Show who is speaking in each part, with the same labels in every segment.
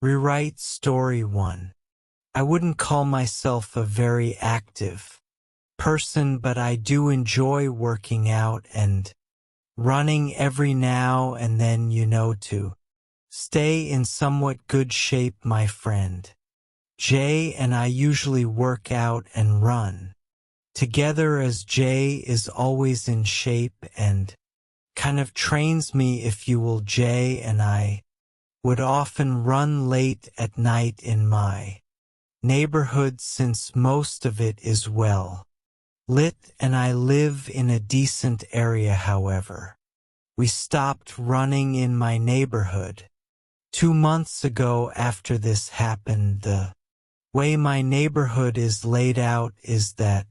Speaker 1: Rewrite Story 1. I wouldn't call myself a very active person, but I do enjoy working out and running every now and then, to stay in somewhat good shape. My friend Jay and I usually work out and run together, as Jay is always in shape and kind of trains me, if you will. Jay and I would often run late at night in my neighborhood, since most of it is well lit and I live in a decent area. However, we stopped running in my neighborhood 2 months ago after this happened. The way my neighborhood is laid out is that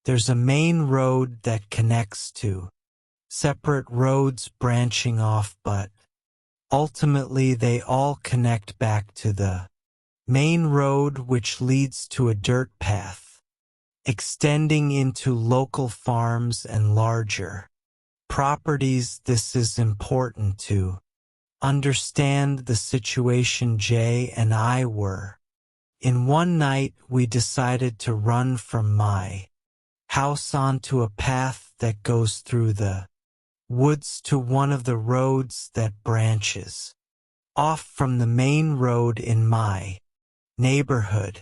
Speaker 1: there's a main road that connects to separate roads branching off, but ultimately they all connect back to the main road, which leads to a dirt path extending into local farms and larger properties. This is important to understand the situation Jay and I were in. One night we decided to run from my house onto a path that goes through the woods to one of the roads that branches off from the main road in my neighborhood.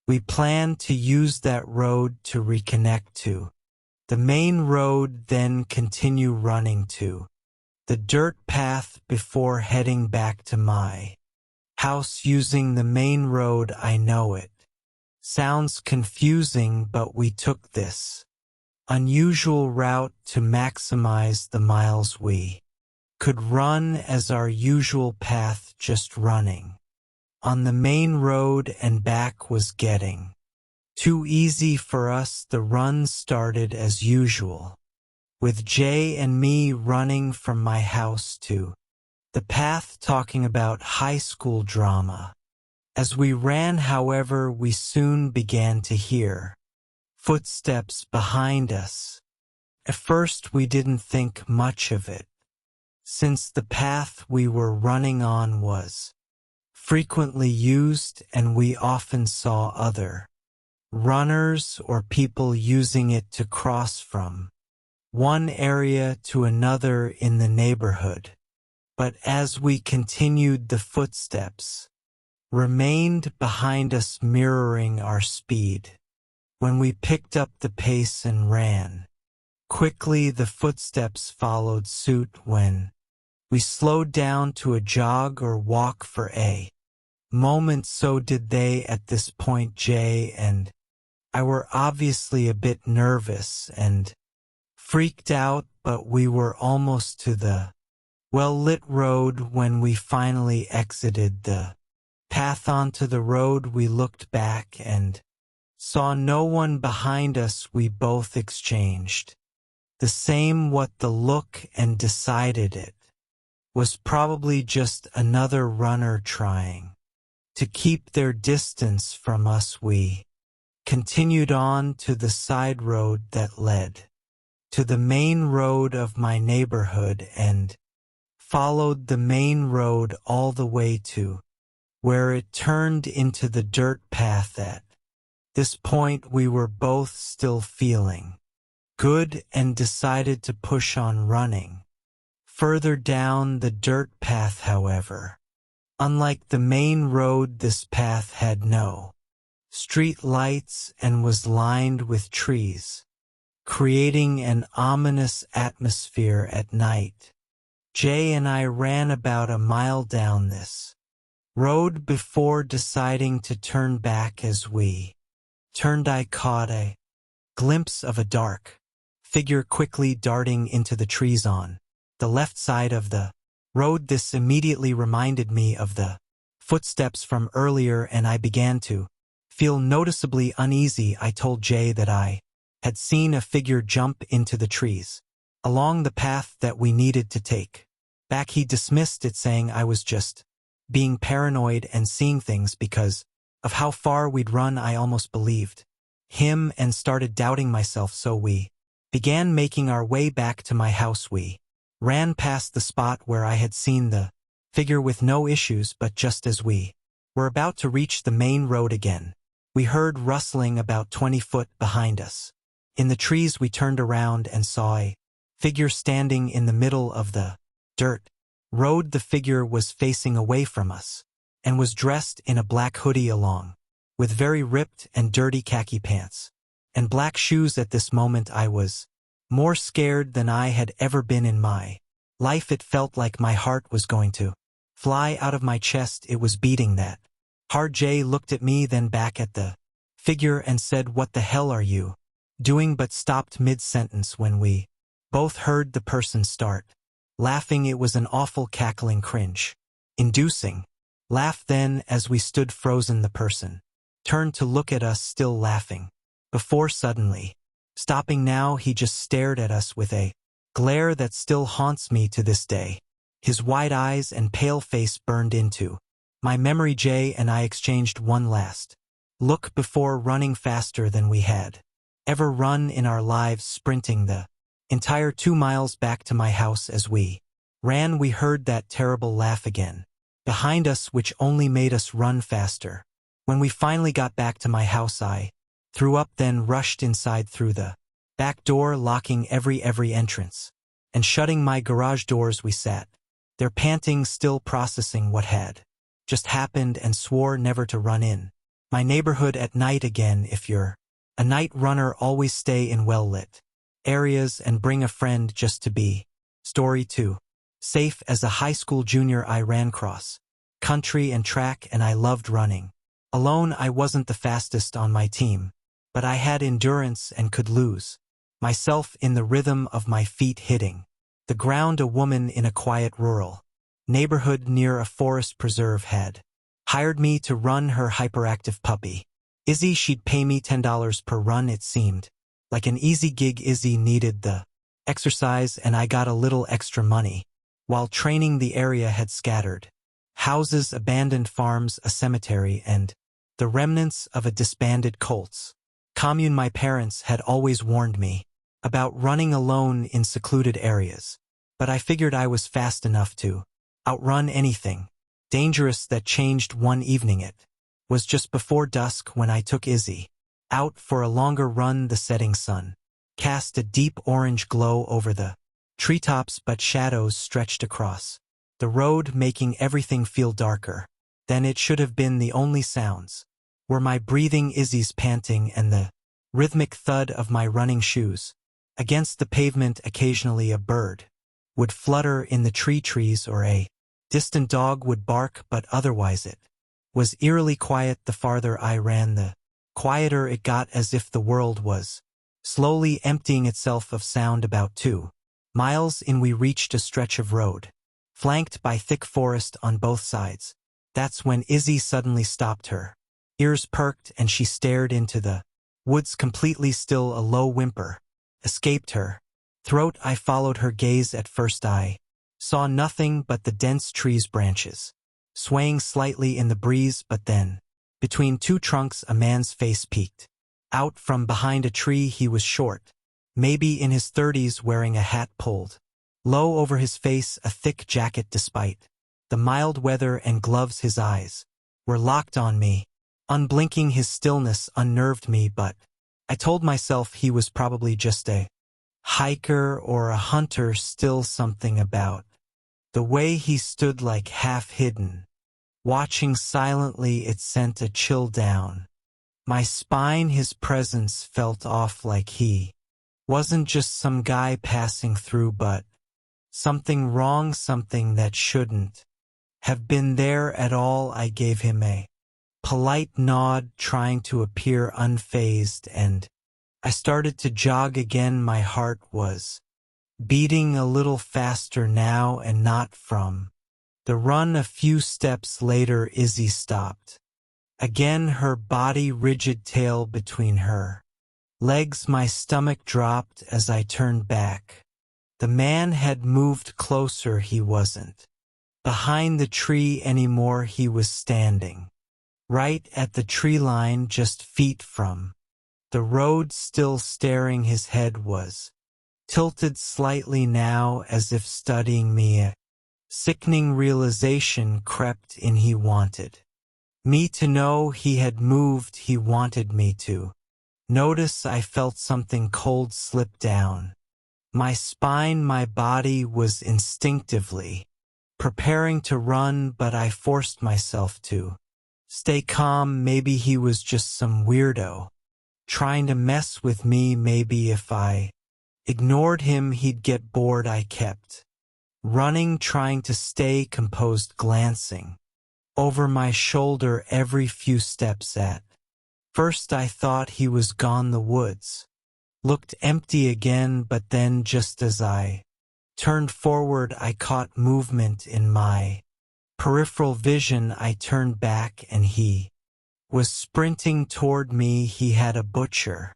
Speaker 1: We plan to use that road to reconnect to the main road, then continue running to the dirt path before heading back to my house using the main road. I know it sounds confusing, but we took this unusual route to maximize the miles we could run as our usual path. Just running on the main road and back was getting too easy for us. The run started as usual, with Jay and me running from my house to the path, talking about high school drama. As we ran, however, we soon began to hear footsteps behind us. At first we didn't think much of it, since the path we were running on was frequently used and we often saw other runners or people using it to cross from one area to another in the neighborhood. But as we continued, the footsteps remained behind us, mirroring our speed. When we picked up the pace and ran quickly, the footsteps followed suit. When we slowed down to a jog or walk for a moment, so did they. At this point, Jay and I were obviously a bit nervous and freaked out, but we were almost to the well-lit road when we finally exited the path onto the road. We looked back and saw no one behind us. We both exchanged the same look and decided it was probably just another runner trying to keep their distance from us. We continued on to the side road that led to the main road of my neighborhood and followed the main road all the way to where it turned into the dirt path. At this point we were both still feeling good and decided to push on running further down the dirt path. However, unlike the main road, this path had no street lights and was lined with trees, creating an ominous atmosphere at night. Jay and I ran about a mile down this road before deciding to turn back. As we turned, I caught a glimpse of a dark figure quickly darting into the trees on the left side of the road. This immediately reminded me of the footsteps from earlier, and I began to feel noticeably uneasy. I told Jay that I had seen a figure jump into the trees along the path that we needed to take back. He dismissed it, saying I was just being paranoid and seeing things because of how far we'd run. I almost believed him and started doubting myself, so we began making our way back to my house. We ran past the spot where I had seen the figure with no issues, but just as we were about to reach the main road again, we heard rustling about 20 foot behind us. In the trees we turned around and saw a figure standing in the middle of the dirt road. The figure was facing away from us and was dressed in a black hoodie along with very ripped and dirty khaki pants and black shoes. At this moment I was more scared than I had ever been in my life. It felt like my heart was going to fly out of my chest. It was beating that hard. Jay looked at me, then back at the figure and said, "What the hell are you doing?" but stopped mid-sentence when we both heard the person start laughing. It was an awful cackling, cringe-inducing laugh. Then, as we stood frozen, the person turned to look at us, still laughing, before suddenly stopping. Now he just stared at us with a glare that still haunts me to this day. His wide eyes and pale face burned into my memory. Jay and I exchanged one last look before running faster than we had ever run in our lives, sprinting the entire 2 miles back to my house. As we ran, we heard that terrible laugh again behind us, which only made us run faster. When we finally got back to my house, I threw up, then rushed inside through the back door, locking every entrance and shutting my garage doors. We sat there panting, still processing what had just happened, and swore never to run in my neighborhood at night again. If you're a night runner, always stay in well-lit areas and bring a friend just to be story 2 safe. As a high school junior, I ran cross country and track, and I loved running alone. I wasn't the fastest on my team, but I had endurance and could lose myself in the rhythm of my feet hitting the ground. A woman in a quiet rural neighborhood near a forest preserve had hired me to run her hyperactive puppy, Izzy. She'd pay me $10 per run. It seemed like an easy gig. Izzy needed the exercise, and I got a little extra money. While training, the area had scattered houses, abandoned farms, a cemetery, and the remnants of a disbanded Colts commune. My parents had always warned me about running alone in secluded areas, but I figured I was fast enough to outrun anything dangerous. That changed one evening. It was just before dusk when I took Izzy out for a longer run. The setting sun cast a deep orange glow over the treetops, but shadows stretched across the road, making everything feel darker than it should have been. The only sounds were my breathing, Izzy's panting, and the rhythmic thud of my running shoes against the pavement. Occasionally a bird would flutter in the trees or a distant dog would bark, but otherwise it was eerily quiet. The farther I ran, the quieter it got, as if the world was slowly emptying itself of sound. About 2 miles in, we reached a stretch of road flanked by thick forest on both sides. That's when Izzy suddenly stopped. Her ears perked and she stared into the woods, completely still. A low whimper escaped her throat. I followed her gaze. At first I saw nothing but the dense trees' branches swaying slightly in the breeze, but then, between 2 trunks, a man's face peeked out from behind a tree. He was short, maybe in his 30s, wearing a hat pulled low over his face, a thick jacket. Despite the mild weather and gloves, his eyes were locked on me, unblinking. His stillness unnerved me, but I told myself he was probably just a hiker or a hunter. Still, something about the way he stood, like half hidden, watching silently, it sent a chill down my spine. His presence felt off, like he wasn't just some guy passing through, but something wrong, something that shouldn't have been there at all. I gave him a polite nod, trying to appear unfazed, and I started to jog again. My heart was beating a little faster now, and not from the run. A few steps later, Izzy stopped again, her body rigid, tail between her legs. My stomach dropped as I turned back. The man had moved closer. He wasn't behind the tree anymore. He was standing right at the tree line, just feet from the road, still staring. His head was tilted slightly now, as if studying me. Sickening realization crept in. He wanted me to know he had moved. He wanted me to notice. I felt something cold slip down my spine. My body was instinctively preparing to run, but I forced myself to stay calm. Maybe he was just some weirdo trying to mess with me. Maybe if I ignored him, he'd get bored. I kept running, trying to stay composed, glancing over my shoulder every few steps. At first I thought he was gone. The woods looked empty again, but then just as I turned forward, I caught movement in my peripheral vision. I turned back and he was sprinting toward me. He had a butcher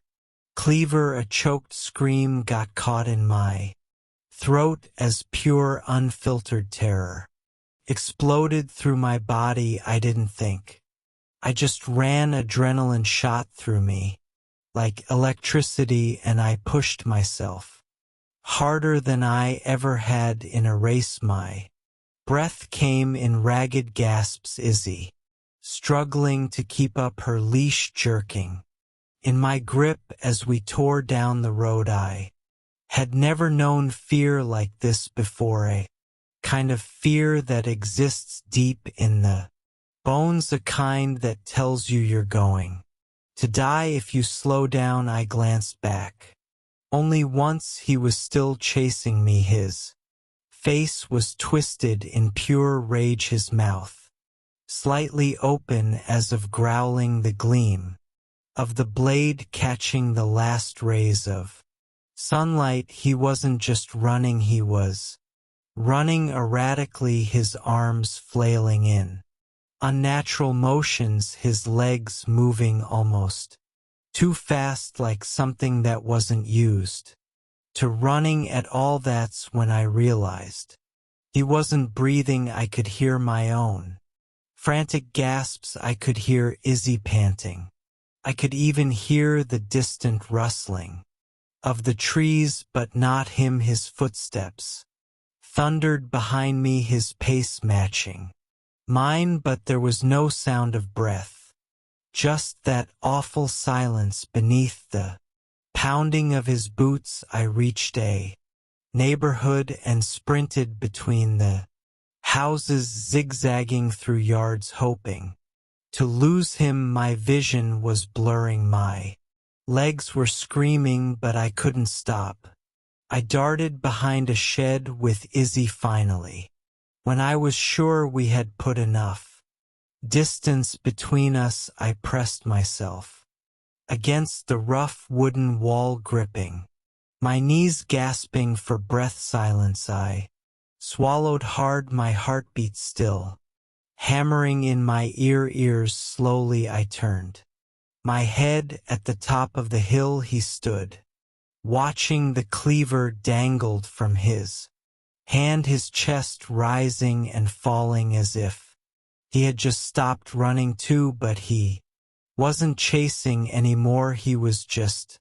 Speaker 1: cleaver. A choked scream got caught in my throat as pure, unfiltered terror exploded through my body. I didn't think. I just ran. Adrenaline shot through me like electricity, and I pushed myself harder than I ever had in a race. My breath came in ragged gasps. Izzy struggling to keep up, her leash jerking in my grip as we tore down the road. I had never known fear like this before, a kind of fear that exists deep in the bones, a kind that tells you you're going to die if you slow down. I glanced back only once. He was still chasing me. His face was twisted in pure rage, his mouth slightly open as of growling, the gleam of the blade catching the last rays of sunlight. He wasn't just running, he was running erratically, his arms flailing in unnatural motions, his legs moving almost too fast, like something that wasn't used to running at all. That's when I realized he wasn't breathing. I could hear my own frantic gasps. I could hear Izzy panting. I could even hear the distant rustling of the trees, but not him. His footsteps thundered behind me, his pace matching mine, but there was no sound of breath, just that awful silence beneath the pounding of his boots. I reached a neighborhood and sprinted between the houses, zigzagging through yards, hoping to lose him. My vision was blurring, my legs were screaming, but I couldn't stop. I darted behind a shed with Izzy. Finally, when I was sure we had put enough distance between us, I pressed myself against the rough wooden wall, gripping my knees, gasping for breath. Silence. I swallowed hard, my heartbeat still hammering in my ears. Slowly I turned my head. At the top of the hill he stood, watching. The cleaver dangled from his hand, his chest rising and falling as if he had just stopped running too. But he wasn't chasing anymore, he was just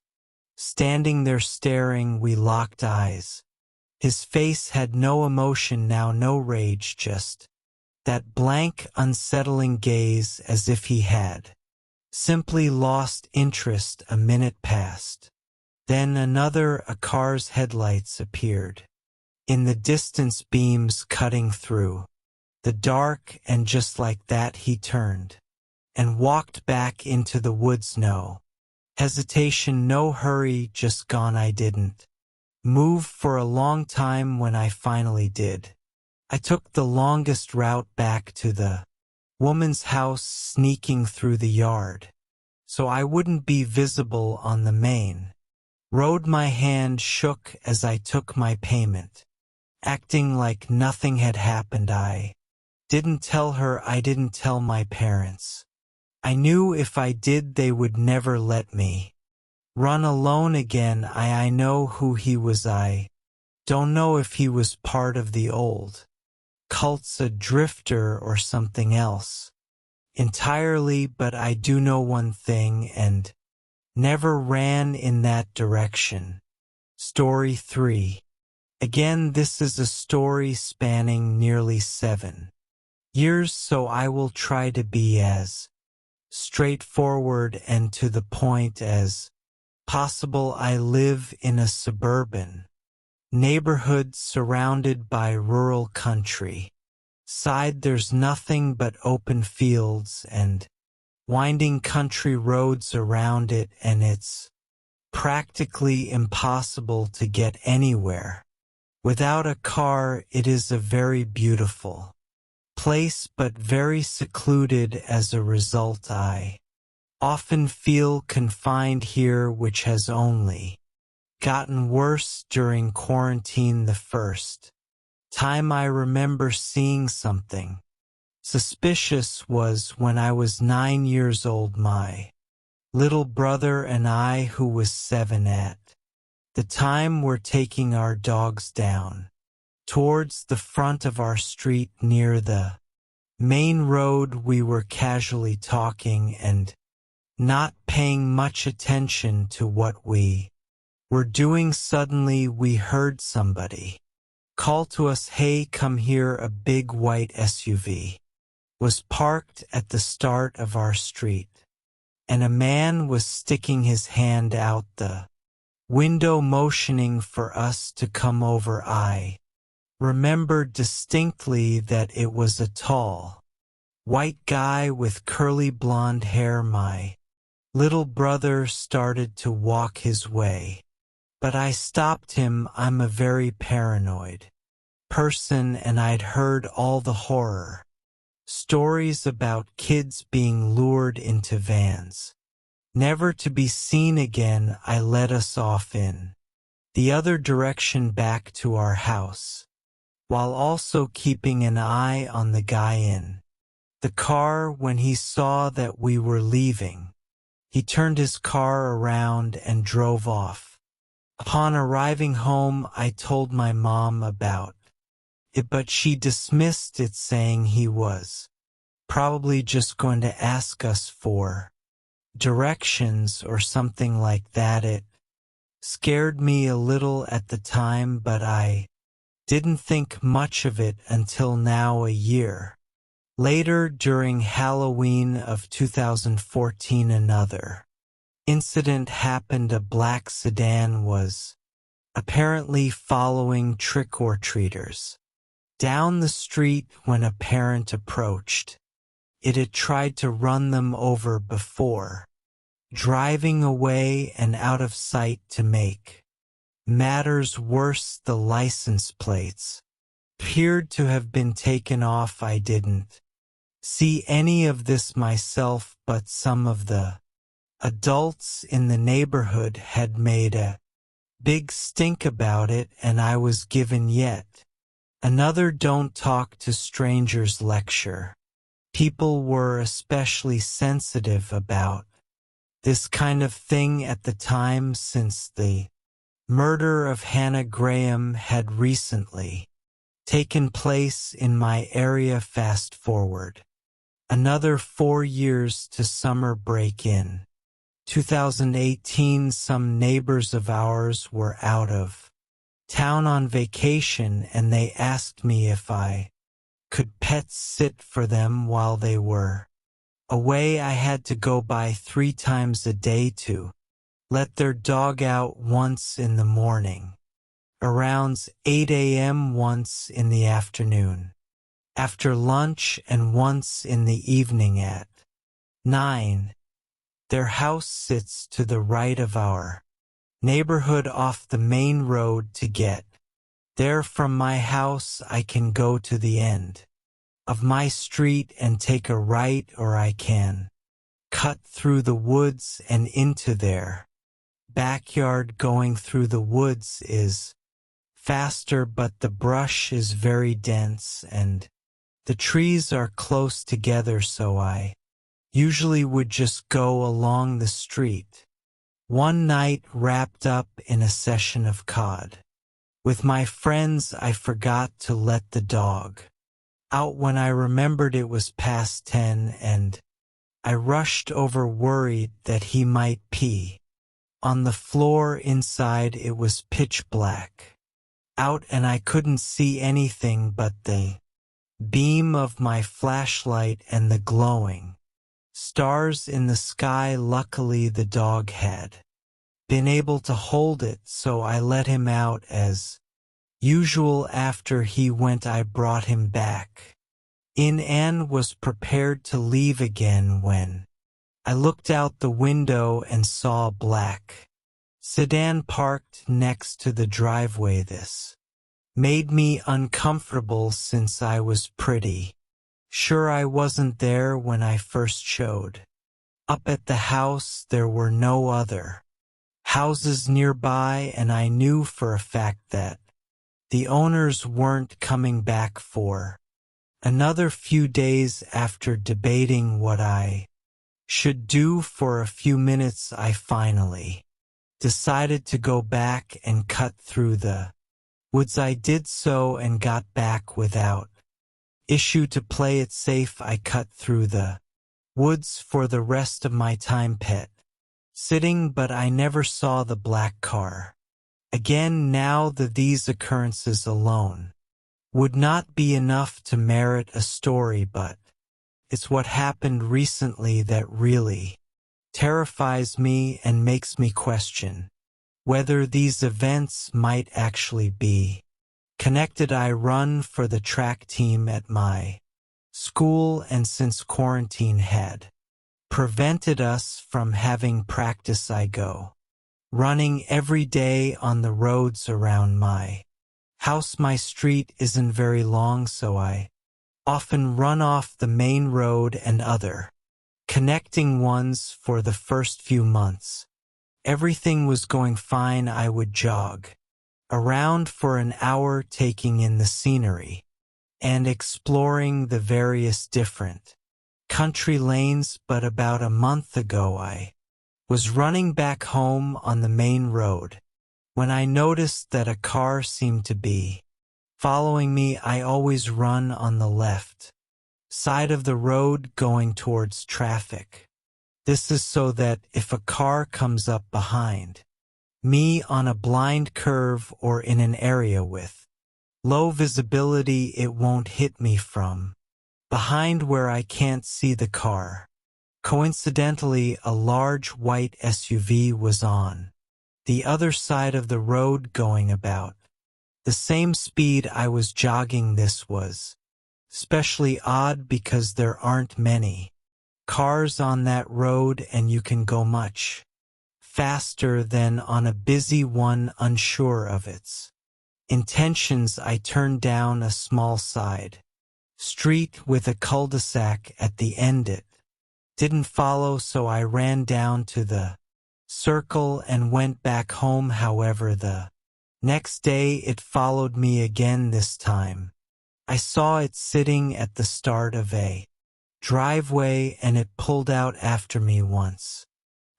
Speaker 1: standing there staring. We locked eyes. His face had no emotion now, no rage, just that blank, unsettling gaze, as if he had simply lost interest. A minute passed. Then another. A car's headlights appeared in the distance, beams cutting through the dark, and just like that he turned and walked back into the woods. No hesitation, no hurry, just gone. I didn't move for a long time. When I finally did, I took the longest route back to the woman's house, sneaking through the yard so I wouldn't be visible on the main road. My hand shook as I took my payment, acting like nothing had happened. I didn't tell her, I didn't tell my parents. I knew if I did they would never let me run alone again. I know who he was. I don't know if he was part of the old cults, a drifter, or something else entirely, but I do know one thing, and never ran in that direction. Story 3. Again, this is a story spanning nearly 7 years, so I will try to be as straightforward and to the point as possible. I live in a suburban neighborhood surrounded by rural country. There's nothing but open fields and winding country roads around it, and it's practically impossible to get anywhere without a car. It is a very beautiful place, but very secluded. As a result, I often feel confined here, which has only gotten worse during quarantine. The first time I remember seeing something suspicious was when I was 9 years old. My little brother and I, who was 7 at the time, were taking our dogs down towards the front of our street near the main road. We were casually talking and not paying much attention to what we were doing. Suddenly we heard somebody call to us, "Hey, come here." A big white SUV was parked at the start of our street, and a man was sticking his hand out the window, motioning for us to come over. I remember distinctly that it was a tall, white guy with curly blonde hair. My little brother started to walk his way, but I stopped him. I'm a very paranoid person, and I'd heard all the horror stories about kids being lured into vans, never to be seen again. I led us off in the other direction back to our house, while also keeping an eye on the guy in the car. When he saw that we were leaving, he turned his car around and drove off. Upon arriving home, I told my mom about it, but she dismissed it, saying he was probably just going to ask us for directions or something like that. It scared me a little at the time, but I didn't think much of it until now. A year later, during Halloween of 2014, another incident happened. A black sedan was apparently following trick-or-treaters down the street. When a parent approached, it had tried to run them over before driving away and out of sight. To make matters worse, the license plates appeared to have been taken off. I didn't see any of this myself, but some of the adults in the neighborhood had made a big stink about it, and I was given yet another "don't talk to strangers" lecture. People were especially sensitive about this kind of thing at the time, since the murder of Hannah Graham had recently taken place in my area. Fast forward another 4 years to summer break in 2018. Some neighbors of ours were out of town on vacation, and they asked me if I could pet sit for them while they were away. I had to go by 3 times a day to let their dog out, once in the morning around 8 a.m., once in the afternoon after lunch, and once in the evening at 9. Their house sits to the right of our neighborhood off the main road. To get there from my house, I can go to the end of my street and take a right, or I can cut through the woods and into their backyard. Going through the woods is faster, but the brush is very dense and the trees are close together, so I usually would just go along the street. One night, wrapped up in a session of COD with my friends, I forgot to let the dog out. When I remembered, it was past 10, and I rushed over, worried that he might pee on the floor inside. It was pitch black. out and I couldn't see anything but the beam of my flashlight and the glowing stars in the sky. Luckily, the dog had been able to hold it, so I let him out as usual. After he went, I brought him back in and was prepared to leave again when I looked out the window and saw a black sedan parked next to the driveway. This made me uncomfortable since I was pretty sure I wasn't there when I first showed up at the house. There were no other houses nearby, and I knew for a fact that the owners weren't coming back for another few days. After debating what I should do for a few minutes, I finally decided to go back and cut through the woods. I did so and got back without issue. To play it safe, I cut through the woods for the rest of my time pet sitting, but I never saw the black car again. Now these occurrences alone would not be enough to merit a story, but it's what happened recently that really terrifies me and makes me question whether these events might actually be connected. I run for the track team at my school, and since quarantine had prevented us from having practice, I go running every day on the roads around my house. My street isn't very long, so I often run off the main road and other connecting ones. For the first few months, everything was going fine. I would jog around for an hour, taking in the scenery and exploring the various different country lanes. But about a month ago, I was running back home on the main road when I noticed that a car seemed to be following me. I always run on the left side of the road going towards traffic. This is so that if a car comes up behind me on a blind curve or in an area with low visibility, it won't hit me from behind where I can't see the car. Coincidentally, a large white SUV was on the other side of the road going about the same speed I was jogging. This was especially odd because there aren't many cars on that road and you can go much faster than on a busy one. Unsure of its intentions, I turned down a small side street with a cul-de-sac at the end. It didn't follow, so I ran down to the circle and went back home. However, the next day it followed me again. This time I saw it sitting at the start of a driveway and it pulled out after me once.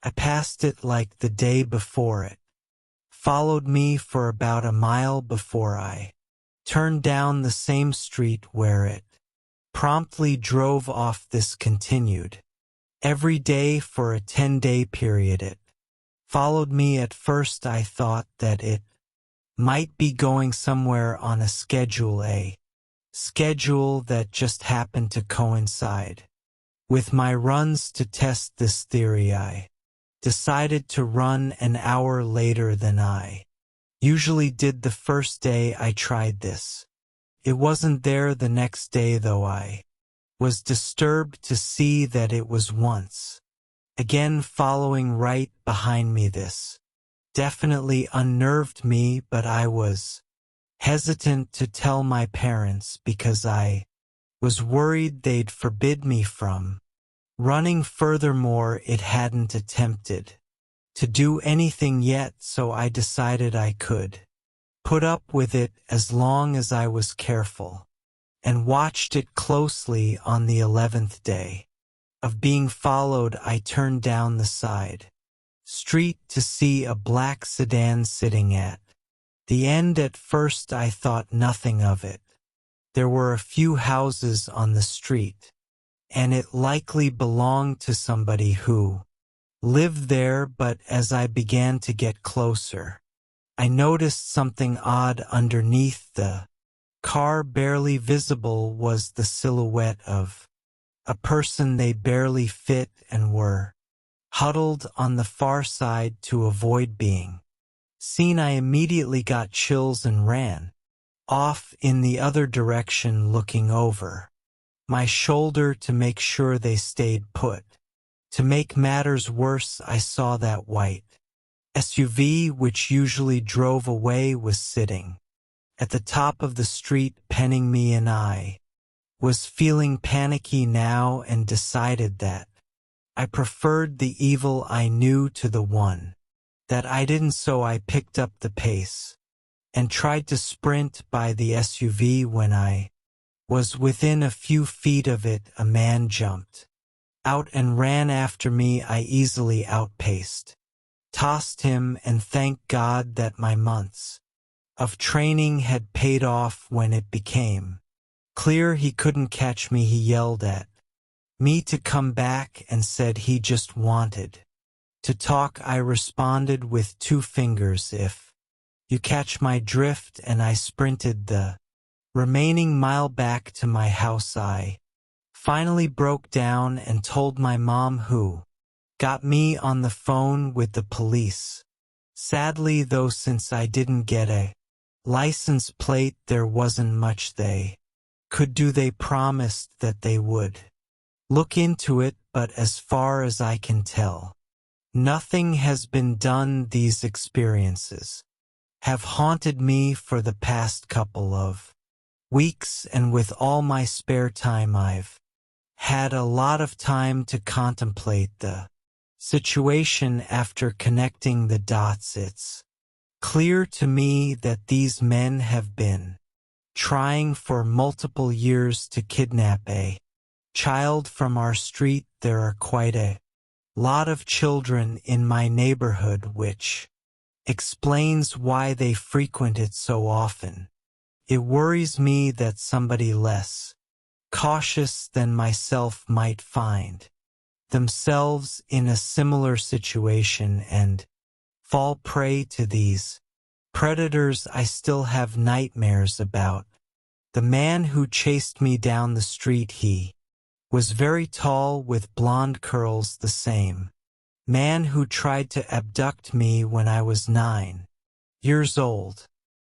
Speaker 1: I passed it like the day before. It followed me for about a mile before I turned down the same street where it promptly drove off. This continued every day for a 10-day period. It followed me. At first I thought that it might be going somewhere on a schedule that just happened to coincide with my runs. To test this theory, I decided to run an hour later than I usually did the first day I tried this. It wasn't there the next day, though. I was disturbed to see that it was once again following right behind me. This definitely unnerved me, but I was hesitant to tell my parents because I was worried they'd forbid me from running. Furthermore, it hadn't attempted to do anything yet, so I decided I could put up with it as long as I was careful, and watched it closely. On the 11th day of being followed, I turned down the side street to see a black sedan sitting at the end. At first I thought nothing of it. There were a few houses on the street, and it likely belonged to somebody who lived there, but as I began to get closer, I noticed something odd underneath the car. Barely visible was the silhouette of a person. They barely fit and were huddled on the far side to avoid being seen. I immediately got chills and ran off in the other direction, looking over my shoulder to make sure they stayed put. To make matters worse, I saw that white SUV, which usually drove away, was sitting at the top of the street penning me, and I was feeling panicky now and decided that I preferred the evil I knew to the one that I didn't. So I picked up the pace and tried to sprint by the SUV. When I was within a few feet of it, a man jumped out and ran after me. I easily outpaced, tossed him, and thanked God that my months of training had paid off. When it became clear he couldn't catch me, he yelled at me to come back and said he just wanted to talk. I responded with two fingers, if you catch my drift, and I sprinted the remaining mile back to my house. I finally broke down and told my mom, who got me on the phone with the police. Sadly though, since I didn't get a license plate, there wasn't much they could do. They promised that they would look into it, but as far as I can tell, nothing has been done. These experiences have haunted me for the past couple of weeks, and with all my spare time, I've had a lot of time to contemplate the situation. After connecting the dots, it's clear to me that these men have been trying for multiple years to kidnap a child from our street. There are quite a lot of children in my neighborhood, which explains why they frequent it so often. It worries me that somebody less cautious than myself might find themselves in a similar situation and fall prey to these predators. I still have nightmares about the man who chased me down the street. He was very tall with blonde curls, the same man who tried to abduct me when I was 9 years old.